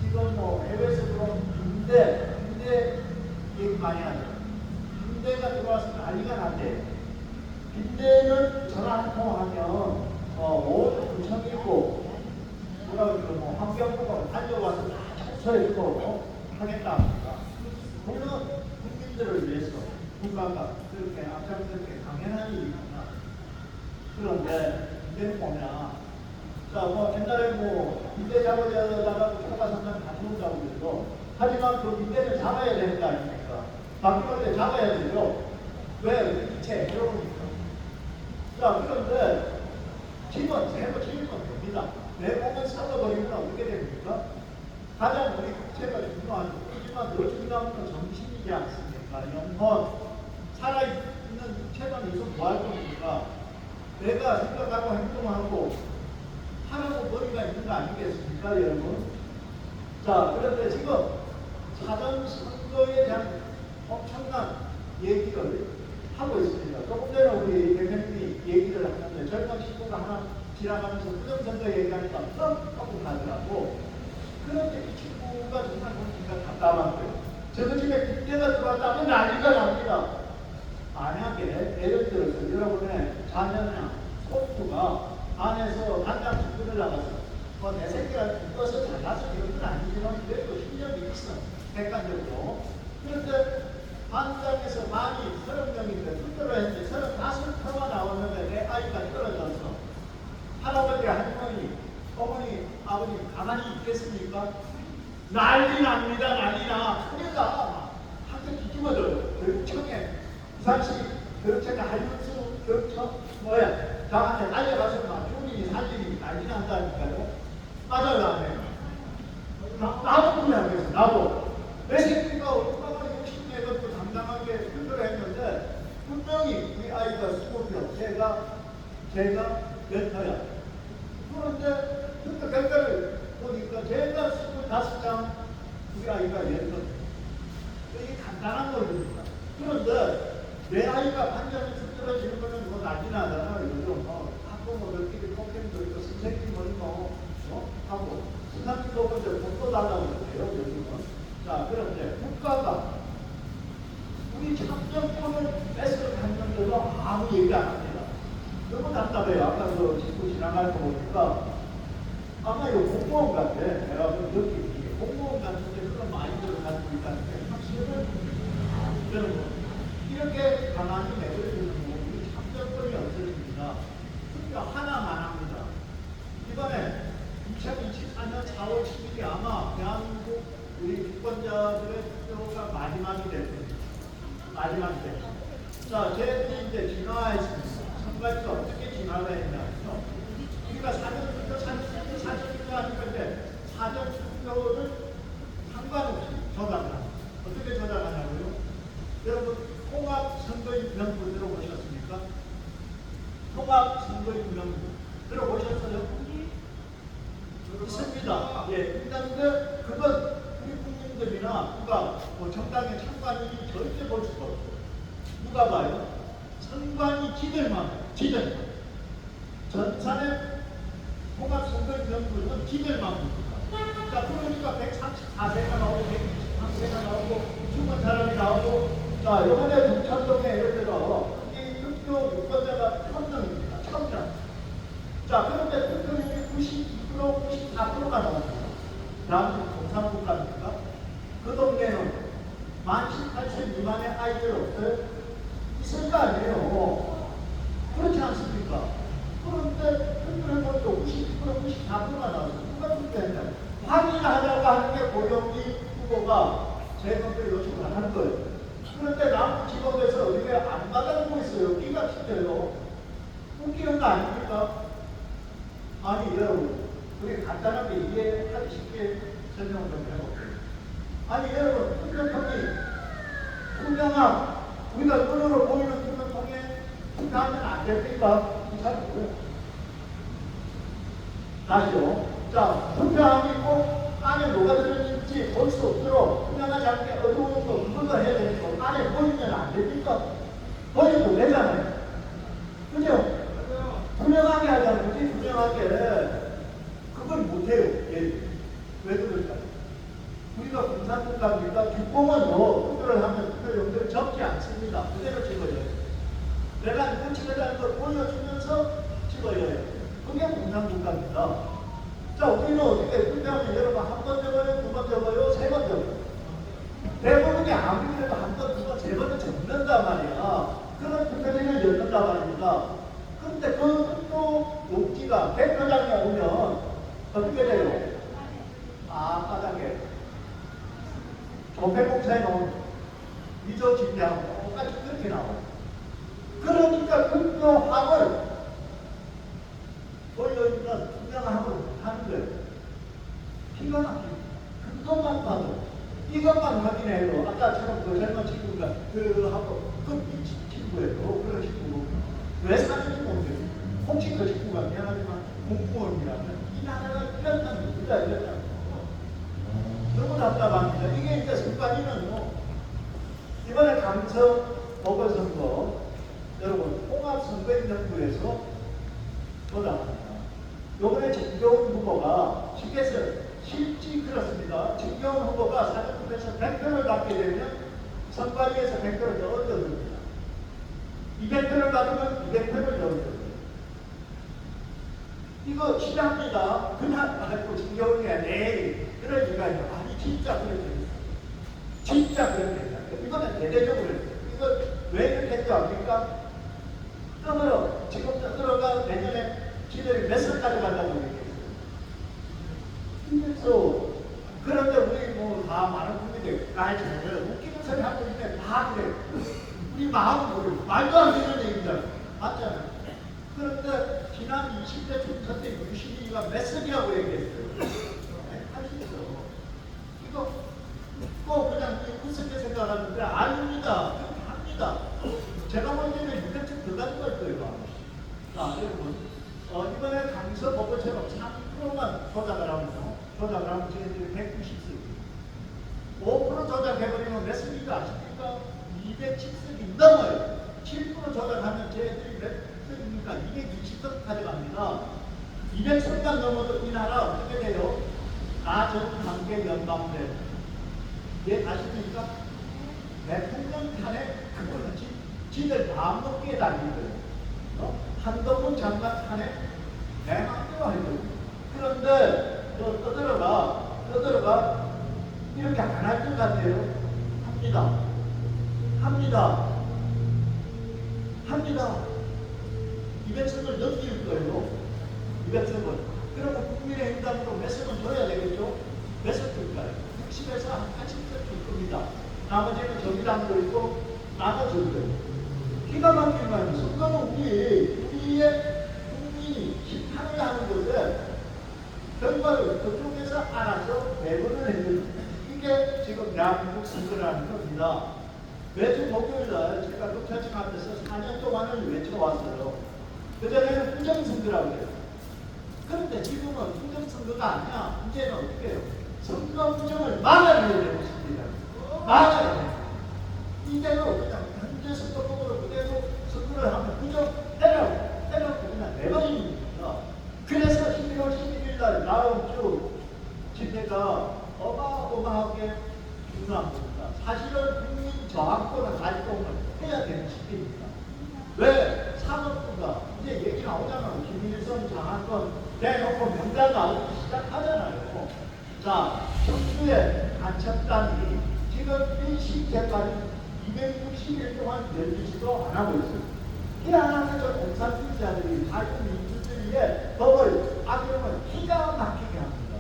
[SPEAKER 3] 지금 뭐 해외에서 그런 군대 얘기 많이 하죠. 빈대가 들어와서 난리가 났대. 빈대는 전화 한 통 하면 온 구청이고 뭐라 그러고 뭐 환경부가 달려와서 청소해주고 하겠다 합니다. 우리는 국민들을 위해서 국가가 그렇게 앞장서게 당연한 일입니다. 그런데 빈대는 뭐냐? 뭐 옛날에 뭐 빈대 잡아다가 초가상장 가져온다고 그래도 하지만 그 빈대를 잡아야 되는 거 아닙니까? 바뀌는 때 잡아야 되죠. 왜? 이체 해로우니까. 그런데 팀은 제거 지으면 됩니다. 내 몸을 썩어버리면 어떻게 됩니까? 가장 우리 국체가 중요한 거지만 더 중요한 건 정신이지 않습니까? 영혼. 살아있는 육체가 있어 뭐할 겁니까? 내가 생각하고 행동하고 하라고 머리가 있는 거 아니겠습니까, 여러분? 그런데 지금 사전 선거에 대한 엄청난 얘기를 하고 있습니다. 조금 전에 우리 대표님이 얘기를 하는데 젊은 친구가 하나 지나가면서 부정선거 얘기하니까 하고 가더라고. 그런데 이 친구가 정말 보니까 답답한 거예요. 저도 집에 빈대가 들어왔다면 난리가 납니다. 만약에 예를 들어서 여러분의 자녀나 손주가 안에서 간장 수술을 나가서 내 새끼가 떠서 잘나서 이런 건 아니지만 그래도 실력이 있어. 객관적으로. 그런데 반장에서 많이 30명인데 투표를 했는데 35표가 나오는데 내 아이가 떨어져서 할아버지 할머니 어머니 아버님 가만히 있겠습니까? 난리 납니다. 난리 나. 그러니까 학교 뒤집어져요. 교육청에 부산시 교육청에 한윤수 교육청 저한테 달려가서 막 주민이 살림이 난리 난다니까요. 맞아요 안 해요? 나도 그래 안 해서 나도 내 새끼가 얼마나 욕심 내갖고 당당하게 투표를 했는데 분명히 우리 아이가 20표 제가 몇 표야. 그런데 투표 결과를 보니까 제가 25장 우리 아이가 10표. 이게 간단한 거입니다. 그런데 내 아이가 판정에서 떨어지는 거는 뭐 난리 나잖아. 요즘 학부 뭐 몇끼리 폭행도 있고 선생님 뭐 하고 선생님도 먼저 돈도 달라고 그래요. 요즘은. 그런데 국가가 우리 참정권을 뺏어 갔는데도 아무 얘기 안 합니다. 너무 답답해요. 아까 그 친구 지나갈 거 보니까 아마 이거 공무원 같아. 내가 좀 느낌이. 공무원 같은데 그런 마인드를 가지고 있다는 게 확실은 여러분 이렇게 가만히 내버려두는 우리 참정권이 없어집니다. 투표 하나만 합니다. 이번에 2024년 4월 10일이 아마 대한민국 우리 유권자들의 투표가 마지막이 될 겁니다. 마지막이 될 겁니다. 자, 쟤들이 이제 진화했습니다. 선거에서 어떻게 진화가 했냐면요. 우리가 사전투표 하니까 이제 사전투표를 상관없이 저장합니다. 어떻게 저장하냐고요? 여러분, 통합선거인명부 들어보셨습니까? 통합선거인명부 들어보셨어요? 있습니다. 예, 있는데 그건 우리 국민들이나 누가 뭐 정당의 참관인이 절대 볼 수가 없어요. 누가 봐요? 선관위 지들만 전산의 통합선거인명부는 지들만 봅니다. 자, 그러니까 134세가 나오고 123세가 나오고 죽은 사람이 나오고 자, 이번에 동천동에 예를 들어 이 투표 유권자가 1000명입니다. 1000명. 자, 그런데 투표율이 92%, 94%가 나옵니다. 대한민국 공산국가입니까? 그 동네는 만 18세 미만의 아이들 없어요? 있을 거 아니에요. 그렇지 않습니까? 그런데 투표를 보니까 92%, 94%가 나왔어요. 누가 투표했냐? 확인하자고 하는 게 고영기 후보가 재선거 요청을 하는 거예요. 그런데 남부 지방에서 어디에 안 받아주고 있어요. 끼가 진짜요. 웃기는 거 아닙니까? 아니 여러분, 우리 간단하게 이해하기 쉽게 설명을 좀 해볼게요. 아니 여러분, 투표통이 투명함, 우리가 눈으로 보이는 투표통에 투표하면 안 됩니까? 잘 보여요. 다시요. 자, 투표함이 꼭 안에 뭐가 들어있는지 볼 수 없도록 투명하지 않게 어두운 거 그걸 해야 되니까 안에 보이면 안 됩니까? 보여도 되잖아요. 그죠? 투명하게 하자는 거지, 투명하게. 그걸 못해요. 예. 왜 그럴까요? 우리가 공산국가입니까? 규범은요, 투표를 하면 투표용지를 적지 않습니다. 그대로 찍어요. 내가 이거 찍어라는 걸 보여주면서 찍어야 해요. 그게 공산국가입니다. 자, 우리는 어떻게 투표하면 여러분 한 번 적어요, 두 번 적어요, 세 번 적어요. 대부분이 아무리 그래도 한 번, 두 번, 세 번은 적는단 말이야. 그런 투표지를 열는단 말입니다. 근데 그 투표 용지가 백표장에 오면 어떻게 돼요? 아, 바닥에 조폐공사에 놓은 위조 지폐하고 똑같이 그렇게 나와요. 그러니까 투표함을 보여있는 투명함으로 하는 거예요. 기가 막힙니다. 그것만 봐도 이것만 확인해도 아까처럼 그 젊은 친구가 하고 그 친구예요. 그런 친구고 왜 사는지 모르겠어요. 혹시 그 친구가 미안하지만 공무원이라면 이 나라가 이랬다는 우리가 이랬다는 거 너무 답답합니다. 이게 이제 선관위는요, 이번에 강서 보궐선거 여러분 통합선거인명부에서 보답합니다. 요번에 정겨운 후보가 쉽게 해서 실지 그렇습니다. 정겨운 후보가 사전투표에서 100표를 받게 되면 선관위에서 100표를 더 얻어줍니다. 200표를 받으면 200표를 더 얻어줍니다. 이거 실합니다. 그냥 말고 정겨운이 에이 그럴 리가 있나. 아니 진짜 그렇게 했어요. 진짜 그렇게 했어요. 이거는 대대적으로 했어요. 이거 왜 이렇게 했죠 압니까? 지금 떠들어가 내년에 지들이 몇 살까지 간다고 얘기했어요. 그래서 그런데 우리 뭐 다 많은 분들이 아이 저는 웃기는 소리 하고 있는데 다 그래. 우리 마음은 모르고 말도 안 되는 얘기잖아. 맞잖아요. 그런데 지난 20대 총선 때 유시민이가 메시지라고 얘기했어요. 할 수 있어. 이거 꼭 그냥 우습게 생각하는데 아닙니다. 합니다. 제가 볼 때는 유대책 들어가는 걸 거예요. 자, 여러분. 이번에 강서 보궐처럼 3%만 조작을 하면요. 조작을 하면 저희들이 190석. 5% 조작해버리면 몇 석인지 아십니까? 210석이 넘어요. 7% 조작하면 저희들이 몇 석입니까? 220석 가져갑니다. 200석만 넘어도 이 나라 어떻게 돼요? 가정관계 연방대. 예, 아십니까? 대통령 탄핵 그거는 지들 마음먹기에 달린 거예요. 한동훈 장관 탄핵 내 마음대로 하는 거예요. 그런데 떠들어가 이렇게 안 할 것 같아요? 합니다. 합니다. 합니다. 200석을 넘길 거예요. 200석을. 그러면 국민의힘당으로 몇 석은 줘야 되겠죠? 몇 석 줄까요? 60에서 한 80석 줄 겁니다. 나머지는 정의당도 있고 나눠줄 거예요. 기가 막힌 말이에요. 선거는 우리의 국민이 심판을 하는 것을 결과를 그쪽에서 알아서 배분을 해주는 이게 지금 대한민국 선거라는 겁니다. 매주 목요일날 제가 녹차층 앞에서 4년 동안을 외쳐왔어요. 그전에는 부정선거라고 해요. 그런데 지금은 부정선거가 아니야. 문제는 어떻게 해요? 선거 부정을 막아야 되는 것입니다. 막아야 돼요. 이제는 그냥 현재 선거법으로 그대로 선거를 하면 부정해라고 그냥 내버리는 겁니다. 그래서 12월 11일 날 다음 주 집회가 어마어마하게 중요한 겁니다. 사실은 국민 저항권 활동을 해야 되는 시기입니다. 왜? 사법부가 이제 얘기 나오잖아요. 김일성 장학권 대놓고 명단 나오기 시작하잖아요. 자, 청주의 간첩단이 지금 1심재까지 260일 동안 열리지도 않고 있어요. 이 하나에서 공산주의자들이 자유민주주의의 법을 악용을 기가 막히게 합니다.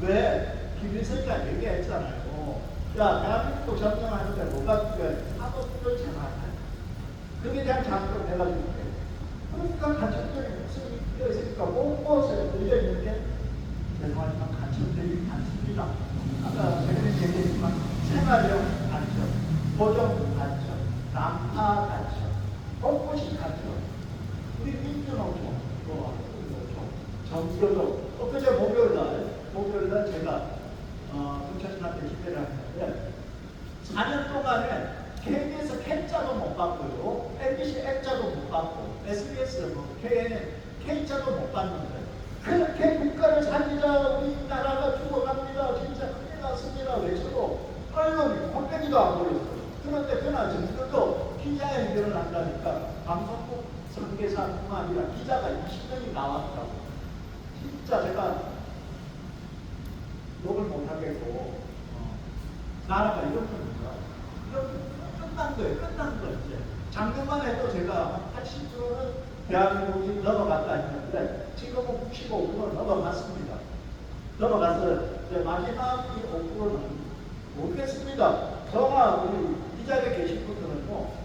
[SPEAKER 3] 왜? 김일성이가 얘기했잖아요. 야, 대한민국 점령하는데 뭐가 필요해? 사법부를 장악하는. 그에 대한 장악을 내가 줄게. 그러니까 간첩들이 무슨 필요 있으니까 곳곳에 들려있는 게 죄송하지만 간첩들이 많습니다. 아까 제가 얘기했지만 생활형 간첩, 보정 간첩, 난파 간첩, 곳곳이 간첩. 우리 민주노총, 정교도 엊그제 목요일날 제가 경찰청한테 집회를 하는데 4년 동안에 KBS K자도 못 받고요, MBC X자도 못 받고, SBS K자도 못 받는데 그렇게 국가를 살리자 우리나라가 죽어갑니다. 진짜 큰일 났습니다. 외쳐도 언론이 콧배기도 안 보였어요. 그런데 그날 정부도 기자회견을 한다니까 방송국 관계사뿐만 아니라 기자가 20명이 나왔다고. 진짜 제가 욕을 못하겠고 나라가 이런 겁니다. 끝난 거예요. 끝난 거 이제. 작년만 해도 제가 80%는 대한민국이 넘어갔다 했는데 지금은 95% 넘어갔습니다. 넘어갔어요. 이제 마지막 이 5%는 모르겠습니다. 저나 우리 이 자리에 계신 분들은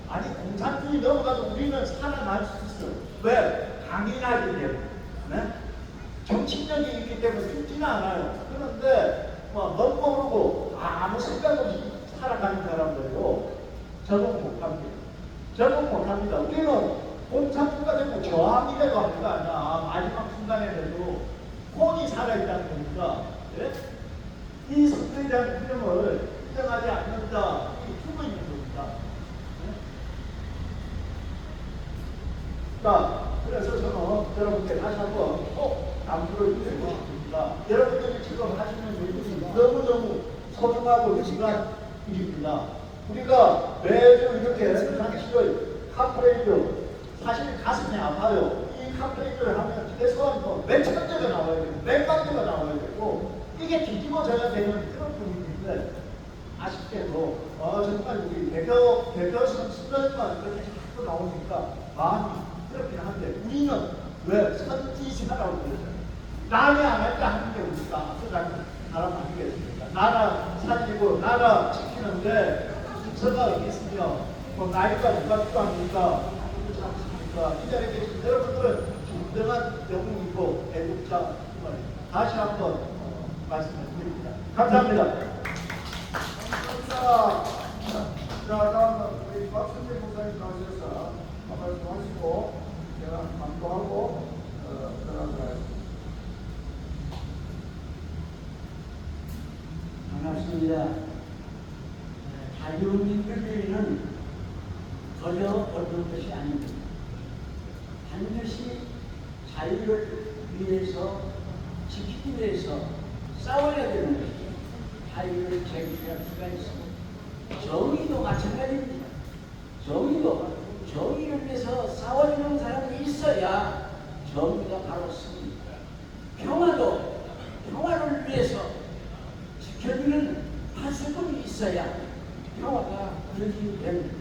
[SPEAKER 3] 아니 공산주의 넘어가도 우리는 살아날 수 있어요. 왜? 강인하기 때문에. 네? 정치력이 있기 때문에 죽지는 않아요. 그런데 너무 모르고 아무 생각 없이 살아가는 사람들도 적응 못합니다. 적응 못합니다. 우리는 공산주의가 되고 저항이라도 하는 거 아니야. 마지막 순간에도 혼이 살아있다는 거니까. 예? 이 선거에 대한 균형을 인정하지 않는다. 이 죽어 있는 겁니다. 예? 자, 그래서 저는 여러분께 다시 한번 강조를 드리고 싶습니다. 여러분들이 지금 하시는 일이 너무너무 소중하고 중요한 일입니다. 우리가 매주 이렇게 상식을 카프레이드 사실 가슴이 아파요. 이 카프레이드를 하면 최소한 몇천 개가 나와야 되고 몇만 개가 나와야 되고 이게 뒤집어져야 되는 그런 부분인데 아쉽게도 정말 우리 대표 선수들만 그렇게 자꾸 나오니까 마음이 그렇긴 한데 우리는 왜 선지시라고 그러잖아요. 남이 안 할 때 하는 게 우리가 앞서가는 사람 아니겠습니까? 나라 살리고 나라 지키는데 순서가 있으며 나이가 누가 필요합니까? 누구 참습니까? 이 자리에 계신 여러분들은 진정한 영웅이고 애국자 다시 한번 말씀을 드립니다. 감사합니다.
[SPEAKER 1] 감사합니다. 자, 다음은 우리 박순재 목사님 나오셔서 말씀하시고 제가 감동하고 들어가도록 하겠습니다.
[SPEAKER 4] 반갑습니다. 자유민주주의는 그저 어떤 것이 아닙니다. 반드시 자유를 위해서 지키기 위해서 싸워야 되는 것이죠. 자유를 쟁취할 수가 있습니다. 정의도 마찬가지입니다. 정의를 위해서 싸워주는 사람이 있어야 정의가 바로 씁니다. 평화를 위해서 지켜주는 있어야 평화가 유지됩니다.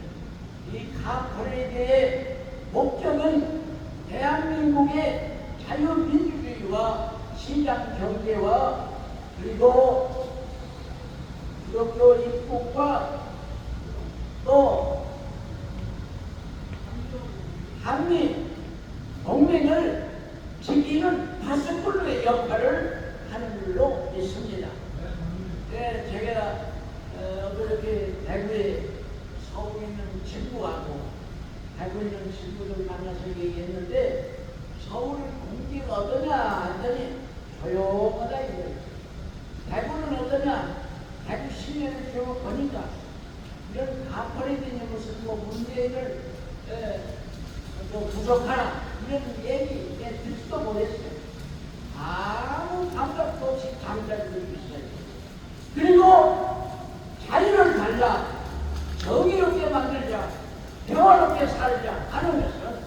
[SPEAKER 4] 이 카퍼레이드의 목적은 대한민국의 자유민주주의와 시장 경제와 그리고 기독교 입국과 또 한미 동맹을 지키는 파수꾼의 역할을 하는 걸로 있습니다. 네, 제가 그렇게 대구에 서울에 있는 친구하고 대구에 있는 친구들 만나서 얘기했는데 서울 공기가 어떠냐 했더니 조용하다 이거예요. 대구는 어떠냐? 대구 시내를 쭉 보니까 이런 가퍼레이드냐 무슨 뭐 문재인을 뭐 부족하나 이런 얘기 듣지도 못했어요. 아무 감각도 없이 잠자리고 있어요. 그리고 자유를 달라 정의롭게 만들자 평화롭게 살자 하는 것은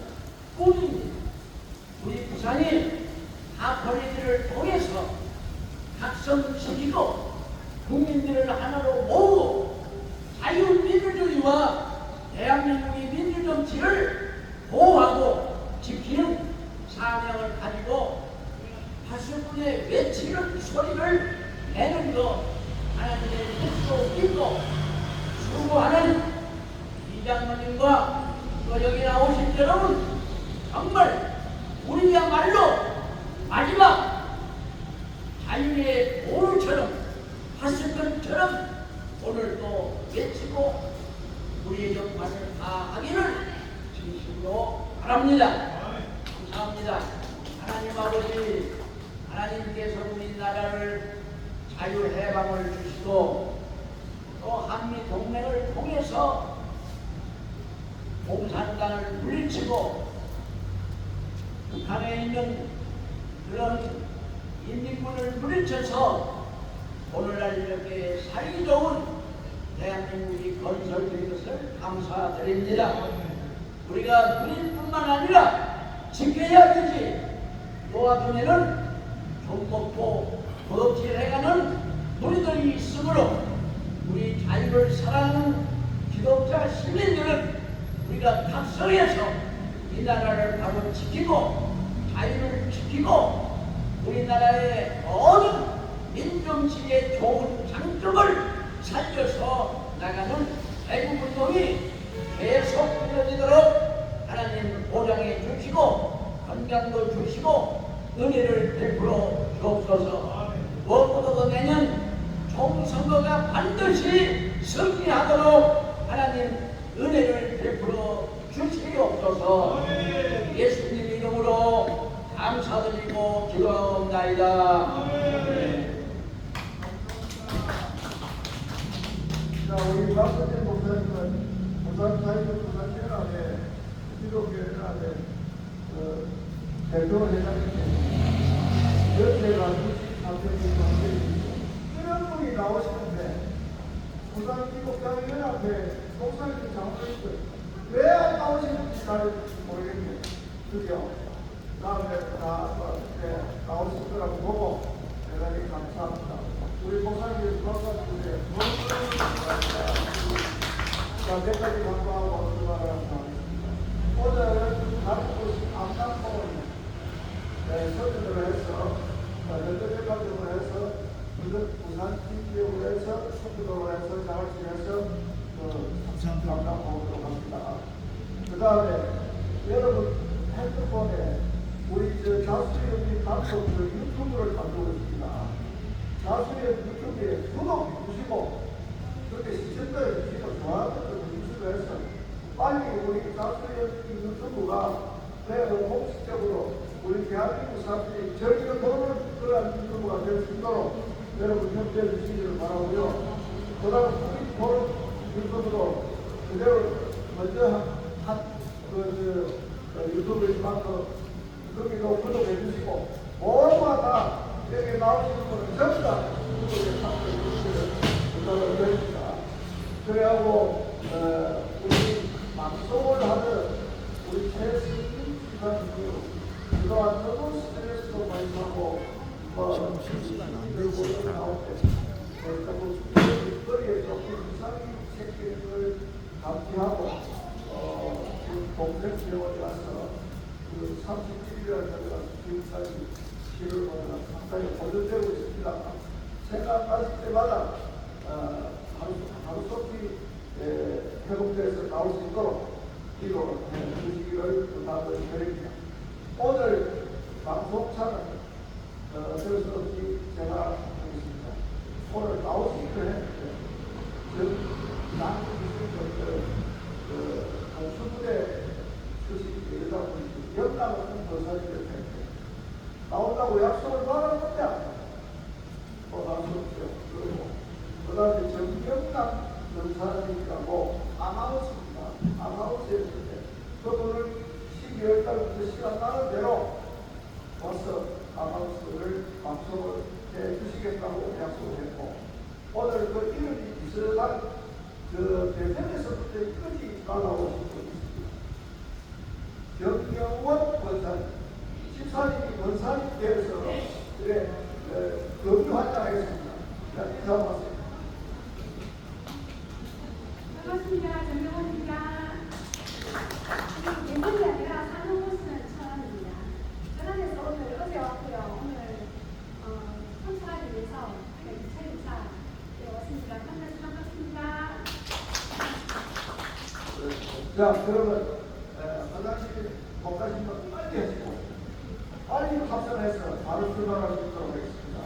[SPEAKER 4] 꿈입니다. 우리 부산이 가퍼레이드를 통해서 각성시키고 국민들을 하나로 모으고 자유민주주의와 대한민국의 민주정치를 보호하고 지키는 사명을 가지고 파수꾼의 외치는 소리를 내는 것 하나님의 뜻도 믿고 수고하는 이장로님과 또 여기 나오신 여러분 정말 우리야말로 마지막 자유의 보루처럼 파수꾼처럼 오늘도 외치고 우리의 역할을 다하기를 진심으로 바랍니다. 감사합니다. 하나님 아버지, 하나님께서 우리나라를 자유해방을 주시고 또 한미 동맹을 통해서 공산당을 물리치고 북한에 있는 그런 인민군을 물리쳐서 오늘날 이렇게 살기 좋은 대한민국이 건설된 것을 감사드립니다. 우리가 누릴 뿐만 아니라 지켜야 되지. 노아분에는 좀 먹고 덕질해가는 우리들이 있으므로 우리 자유를 사랑하는 기독자 시민들은 우리가 각성해서 이 나라를 바로 지키고 자유를 지키고 우리나라의 모든 민정치의 좋은 장점을 살려서 나가는 애국운동이 계속 이어지도록 하나님 보장해 주시고 건강도 주시고 은혜를 베풀어 주옵소서. 무엇보다도 내년 총선거가 반드시 승리하도록 하나님 은혜를 베풀어 주시옵소서. 예수님 이름으로 감사드리고 기도하옵나이다.
[SPEAKER 1] 자, 우리 박선재 목사님은 부산자유부산연합회 기독교연합회 대표 회장님입니다. 연세가 93세이고 이런 분이 나오시는데 부산기독교연합회 목사님 장로님들 왜 안 나오시는지 잘 모르겠네요. 드디어 다음에 나오실 거라고 보고 대단히 감사합니다. 우리 목사님 박사님의 자, 몇 가지 강조하고 들어가도록 하겠습니다. 오늘은 한국 암남공원 서준으로 해서 연대백화점으로 해서 부산 TV로 해서 서준으로 해서 장학식에서 감사하도록 합니다. 그 다음에 여러분 핸드폰에 우리 자수연이 방송 유튜브를 만들고 있습니다. 자수연 유튜브에 구독 누르시고 그렇게 시청자를 주시고 좋아하는 유튜브에서 빨리 우리 자수연 유튜브가 공식적으로 우리 대한민국 사람들이 즐겨 보는 그런 유튜브가 될 수 있도록 여러분 협조해 주시기를 바라고요. 그 다음 우리 보는 유튜브도 그대로 먼저 유튜브에 만큼 거기도 구독해 주시고 모두가 다 여기 나오시는 분은 전부 다 유튜브에 참여해 주시기를 부탁드립니다. 그래하고 우리 방송을 하는 우리 최승민 기자님도 그동안 너무 스트레스도 많이 받고 실시간 안 되시니까 나올 때 너무 거리에 조금 병원에 가서 그 31일이라 들어가서 지금까지 치료를 상당히 보존되고 있습니다. 생각났을 때마다 하루속히 회복돼서 나올 수 있도록 기도를 해주시기를 부탁을 드립니다. 오늘 방송차는 어쩔 수 없이 제가 하겠습니다. 오늘 나올 수 있게 했는데 공수부대 수식이 되다 보니 연락은 버사지를 했는데 나온다고 약속을 받았는데 나올 수 없죠. 그리고 그 다음에 정경남 전사님이라고 아나운서입니다. 아나운서였는데 그분을 12월 달부터 시간 나는 대로 와서 아나운서를 방송을 해주시겠다고 약속을 했고 오늘 그 이름이 비슷한 그 대전에서부터 끝이 날아오신 분이 있습니다. 정경원 권사님, 집사님이 권사님 되어서 그래 금유 환장하겠습니다. 자, 인사하세요.
[SPEAKER 5] 반갑습니다. 정명원입니다. 대전이 아니라 사는 곳은 천안입니다. 천안에서 오늘 어제 왔고요. 오늘 청소하기 위해서 차림차 왔습니다. 만나서 반갑습니다.
[SPEAKER 1] 자, 그러면 화장실 못 가신 분 빨리 하시고 빨리 합산해서 바로 출발할 수 있도록 하겠습니다.